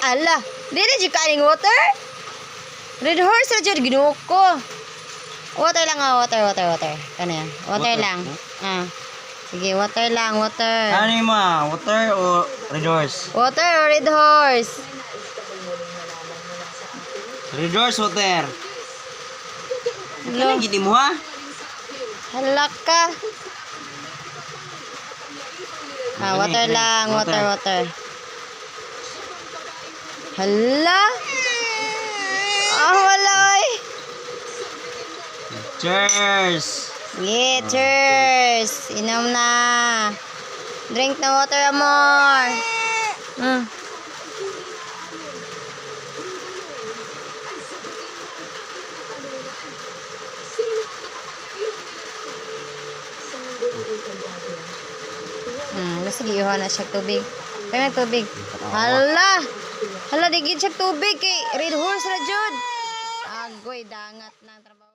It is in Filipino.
Ala, dili di kaning water? Red horse ra jud ginuo ko. Water lang water. Ano yan? Water lang. Sige, water lang, water. Ano yung mga? Water o red horse? Water or red horse? Red horse, water. Hello. Ano gini mo ha? Halak ka. Water lang, water. Hala. Wala oy. Cheers! Yeah, cheers. Inom na. Drink na water, amor. Sige, iuha na siya tubig. Kaya tubig. Hala, digid siya tubig kay Red Horse ra jud. Agoy, dangat na trabaho.